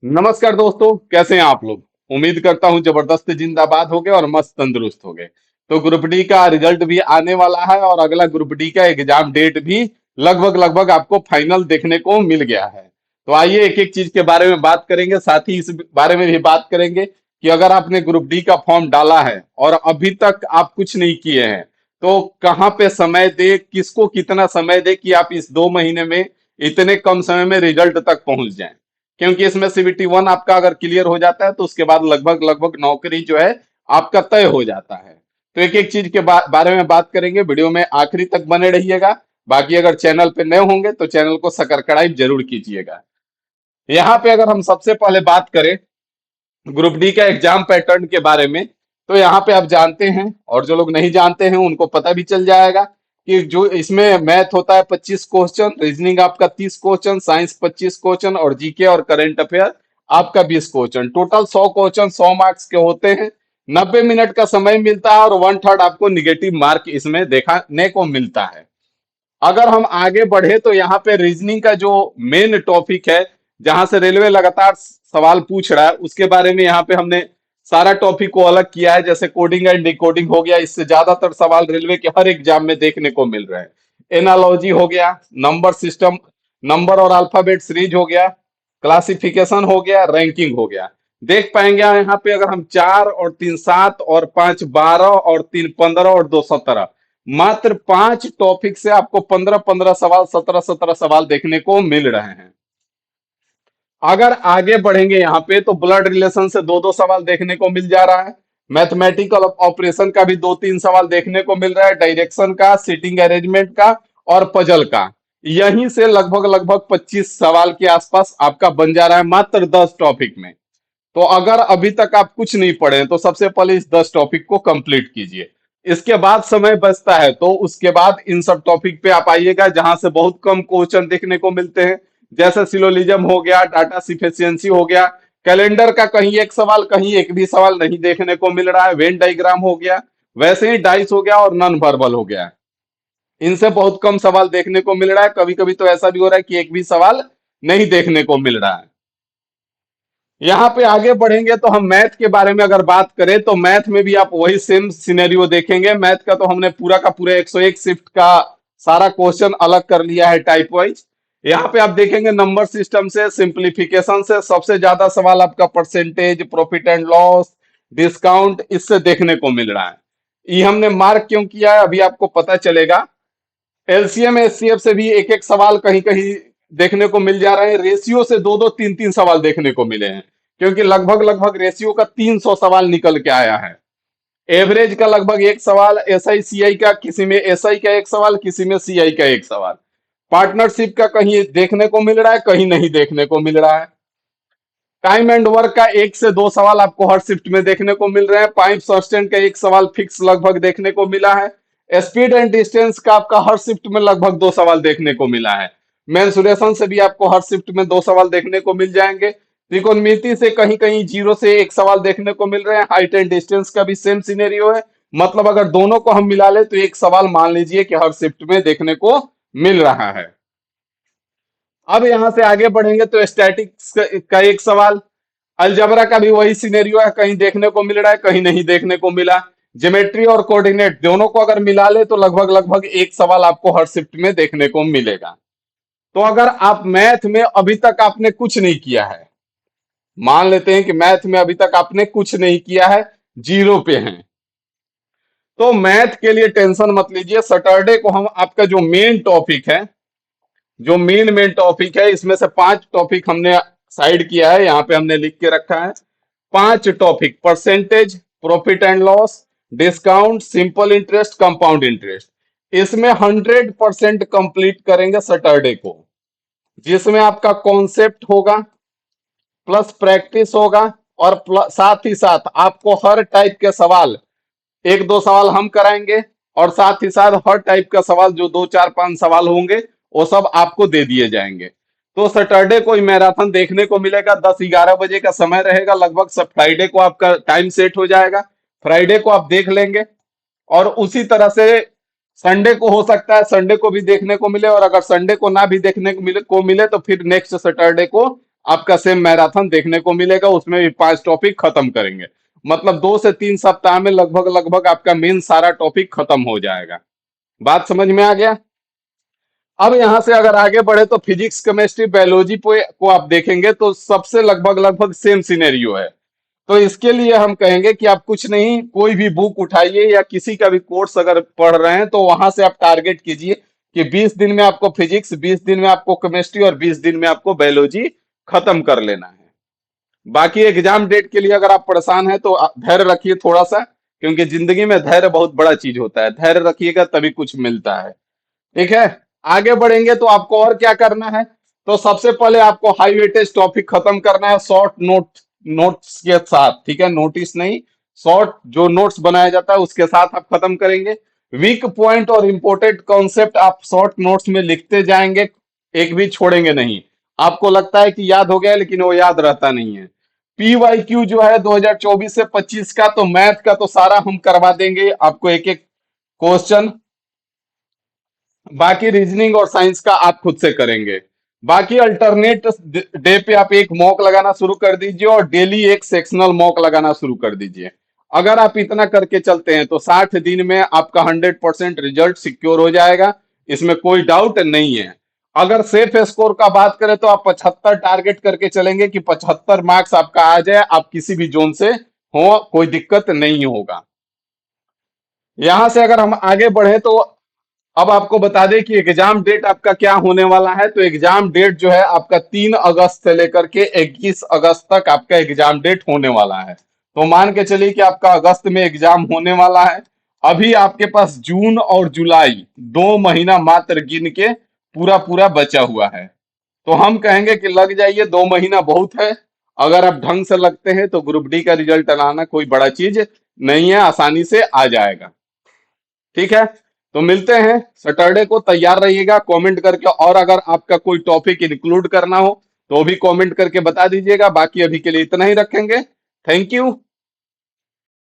नमस्कार दोस्तों, कैसे हैं आप लोग। उम्मीद करता हूं जबरदस्त जिंदाबाद हो गए और मस्त तंदुरुस्त हो गए। तो ग्रुप डी का रिजल्ट भी आने वाला है और अगला ग्रुप डी का एग्जाम डेट भी लगभग लगभग आपको फाइनल देखने को मिल गया है। तो आइए एक एक चीज के बारे में बात करेंगे, साथ ही इस बारे में भी बात करेंगे कि अगर आपने ग्रुप डी का फॉर्म डाला है और अभी तक आप कुछ नहीं किए हैं तो कहाँ पे समय दे, किसको कितना समय दे कि आप इस 2 महीने में इतने कम समय में रिजल्ट तक पहुंच जाएं। क्योंकि इसमें सीबीटी वन आपका अगर क्लियर हो जाता है तो उसके बाद लगभग लगभग नौकरी जो है आपका तय हो जाता है। तो एक एक चीज के बारे में बात करेंगे, वीडियो में आखिरी तक बने रहिएगा। बाकी अगर चैनल पे नए होंगे तो चैनल को सब्सक्राइब जरूर कीजिएगा। यहाँ पे अगर हम सबसे पहले बात करें ग्रुप डी का एग्जाम पैटर्न के बारे में, तो यहाँ पे आप जानते हैं और जो लोग नहीं जानते हैं उनको पता भी चल जाएगा कि जो इसमें मैथ होता है 25 क्वेश्चन, रीजनिंग आपका 30 क्वेश्चन, साइंस 25 क्वेश्चन और जीके और करंट अफेयर आपका 20 क्वेश्चन। टोटल 100 क्वेश्चन 100 मार्क्स के होते हैं। 90 मिनट का समय मिलता है और 1/3 आपको निगेटिव मार्क इसमें देखने को मिलता है। अगर हम आगे बढ़े तो यहाँ पे रीजनिंग का जो मेन टॉपिक है, जहां से रेलवे लगातार सवाल पूछ रहा है, उसके बारे में यहाँ पे हमने सारा टॉपिक को अलग किया है। जैसे कोडिंग एंड डिकोडिंग हो गया, इससे ज्यादातर सवाल रेलवे के हर एग्जाम में देखने को मिल रहे हैं। एनालॉजी हो गया, नंबर सिस्टम, नंबर और अल्फाबेट सीरीज हो गया, क्लासिफिकेशन हो गया, रैंकिंग हो गया। देख पाएंगे यहाँ पे अगर हम 4 और 3 7 और 5 12 और 3 15 और 2 17, मात्र 5 टॉपिक से आपको 15 15 सवाल, 17 17 सवाल देखने को मिल रहे हैं। अगर आगे बढ़ेंगे यहाँ पे तो ब्लड रिलेशन से दो दो सवाल देखने को मिल जा रहा है। मैथमेटिकल ऑपरेशन का भी 2 3 सवाल देखने को मिल रहा है, डायरेक्शन का, सीटिंग अरेंजमेंट का और पजल का। यहीं से लगभग लगभग 25 सवाल के आसपास आपका बन जा रहा है मात्र 10 टॉपिक में। तो अगर अभी तक आप कुछ नहीं पढ़े तो सबसे पहले इस 10 टॉपिक को कंप्लीट कीजिए। इसके बाद समय बचता है तो उसके बाद इन सब टॉपिक पे आप आइएगा जहां से बहुत कम क्वेश्चन देखने को मिलते हैं। जैसे सिलोजिज्म हो गया, डाटा सिफिशियंसी हो गया, कैलेंडर का कहीं एक सवाल, कहीं एक भी सवाल नहीं देखने को मिल रहा है, वेन डायग्राम हो गया, वैसे ही डाइस हो गया और नॉन वर्बल हो गया। इनसे बहुत कम सवाल देखने को मिल रहा है। कभी कभी तो ऐसा भी हो रहा है कि एक भी सवाल नहीं देखने को मिल रहा है। यहाँ पे आगे बढ़ेंगे तो हम मैथ के बारे में अगर बात करें तो मैथ में भी आप वही सेम सिनेरियो देखेंगे। मैथ का तो हमने पूरा का पूरा 101 शिफ्ट का सारा क्वेश्चन अलग कर लिया है टाइप वाइज। यहाँ पे आप देखेंगे नंबर सिस्टम से, सिंप्लीफिकेशन से सबसे ज्यादा सवाल आपका percentage, profit and loss, discount, इससे देखने को मिल रहा है। ये हमने मार्क क्यों किया है अभी आपको पता चलेगा। एलसीएम एचसीएफ से भी एक एक सवाल कहीं कहीं देखने को मिल जा रहे हैं। रेशियो से दो दो तीन तीन सवाल देखने को मिले हैं, क्योंकि लगभग लगभग रेशियो का 300 सवाल निकल के आया है। एवरेज का लगभग एक सवाल, एसआई सीआई का, किसी में एसआई का एक सवाल, किसी में सीआई का एक सवाल। पार्टनरशिप का कहीं देखने को मिल रहा है, कहीं नहीं देखने को मिल रहा है। टाइम एंड वर्क का 1 से 2 सवाल आपको हर शिफ्ट में देखने को मिल रहे हैं। पाइप सस्टेंट का एक सवाल फिक्स लगभग देखने को मिला है। स्पीड एंड डिस्टेंस का आपका हर शिफ्ट में लगभग 2 सवाल देखने को मिला है। मेंसुरेशन से भी आपको हर शिफ्ट में 2 सवाल देखने को मिल जाएंगे। त्रिकोणमिति से कहीं कहीं 0 से 1 सवाल देखने को मिल रहे हैं। हाइट एंड डिस्टेंस का भी सेम सिनेरियो है। मतलब अगर दोनों को हम मिला ले तो एक सवाल मान लीजिए कि हर शिफ्ट में देखने को मिल रहा है। अब यहां से आगे बढ़ेंगे तो स्टैटिक्स का एक सवाल, अलजबरा का भी वही सिनेरियो है, कहीं देखने को मिल रहा है, कहीं नहीं देखने को मिला। ज्योमेट्री और कोऑर्डिनेट दोनों को अगर मिला ले तो लगभग लगभग एक सवाल आपको हर शिफ्ट में देखने को मिलेगा। तो अगर आप मैथ में अभी तक आपने कुछ नहीं किया है, मान लेते हैं कि मैथ में अभी तक आपने कुछ नहीं किया है, जीरो पे हैं, तो मैथ के लिए टेंशन मत लीजिए। सैटरडे को हम आपका जो मेन टॉपिक है, जो मेन टॉपिक है, इसमें से 5 टॉपिक हमने साइड किया है, यहाँ पे हमने लिख के रखा है। 5 topic, percentage, profit and loss, discount, simple interest, compound interest, इसमें 100% कंप्लीट करेंगे सैटरडे को। जिसमें आपका कॉन्सेप्ट होगा, प्लस प्रैक्टिस होगा, और साथ ही साथ आपको हर टाइप के सवाल, 1 2 सवाल हम कराएंगे, और साथ ही साथ हर टाइप का सवाल जो 2 4 5 सवाल होंगे वो सब आपको दे दिए जाएंगे। तो सैटरडे को मैराथन देखने को मिलेगा। 10 11 बजे का समय रहेगा लगभग। सब फ्राइडे को आपका टाइम सेट हो जाएगा, फ्राइडे को आप देख लेंगे। और उसी तरह से संडे को हो सकता है संडे को भी देखने को मिले, और अगर संडे को ना भी देखने को मिले तो फिर नेक्स्ट सैटरडे को आपका सेम मैराथन देखने को मिलेगा, उसमें भी 5 टॉपिक खत्म करेंगे। मतलब 2 से 3 सप्ताह में लगभग लगभग आपका मेन सारा टॉपिक खत्म हो जाएगा। बात समझ में आ गया? अब यहां से अगर आगे बढ़े तो फिजिक्स, केमिस्ट्री, बायोलॉजी को आप देखेंगे तो सबसे लगभग लगभग सेम सिनेरियो है। तो इसके लिए हम कहेंगे कि आप कुछ नहीं, कोई भी बुक उठाइए या किसी का भी कोर्स अगर पढ़ रहे हैं तो वहां से आप टारगेट कीजिए कि 20 दिन में आपको फिजिक्स, 20 दिन में आपको केमिस्ट्री और 20 दिन में आपको बायोलॉजी खत्म कर लेना है। बाकी एग्जाम डेट के लिए अगर आप परेशान हैं तो धैर्य रखिए थोड़ा सा, क्योंकि जिंदगी में धैर्य बहुत बड़ा चीज होता है। धैर्य रखिएगा तभी कुछ मिलता है। ठीक है। आगे बढ़ेंगे तो आपको और क्या करना है? तो सबसे पहले आपको हाई वेटेज टॉपिक खत्म करना है शॉर्ट नोट्स के साथ। ठीक है, नोटिस नहीं, शॉर्ट जो नोट्स बनाया जाता है उसके साथ आप खत्म करेंगे। वीक पॉइंट और इंपोर्टेंट कॉन्सेप्ट आप शॉर्ट नोट्स में लिखते जाएंगे, एक भी छोड़ेंगे नहीं। आपको लगता है कि याद हो गया, लेकिन वो याद रहता नहीं है। PYQ जो है 2024 से 25 का, तो मैथ का तो सारा हम करवा देंगे आपको, एक एक क्वेश्चन। बाकी रीजनिंग और साइंस का आप खुद से करेंगे। बाकी अल्टरनेट डे पे आप एक मॉक लगाना शुरू कर दीजिए और डेली एक सेक्शनल मॉक लगाना शुरू कर दीजिए। अगर आप इतना करके चलते हैं तो 60 दिन में आपका 100% रिजल्ट सिक्योर हो जाएगा, इसमें कोई डाउट नहीं है। अगर सेफ स्कोर का बात करें तो आप 75 टारगेट करके चलेंगे कि 75 मार्क्स आपका आ जाए, आप किसी भी जोन से हो कोई दिक्कत नहीं होगा। यहां से अगर हम आगे बढ़े तो अब आपको बता दें कि एग्जाम डेट आपका क्या होने वाला है। तो एग्जाम डेट जो है आपका 3 अगस्त से लेकर के 21 अगस्त तक आपका एग्जाम डेट होने वाला है। तो मान के चलिए कि आपका अगस्त में एग्जाम होने वाला है। अभी आपके पास जून और जुलाई 2 महीना मात्र गिन के पूरा पूरा बचा हुआ है। तो हम कहेंगे कि लग जाइए, 2 महीना बहुत है। अगर आप ढंग से लगते हैं तो ग्रुप डी का रिजल्ट लाना कोई बड़ा चीज नहीं है, आसानी से आ जाएगा। ठीक है। तो मिलते हैं सैटरडे को, तैयार रहिएगा कमेंट करके, और अगर आपका कोई टॉपिक इंक्लूड करना हो तो भी कमेंट करके बता दीजिएगा। बाकी अभी के लिए इतना ही रखेंगे। Thank you.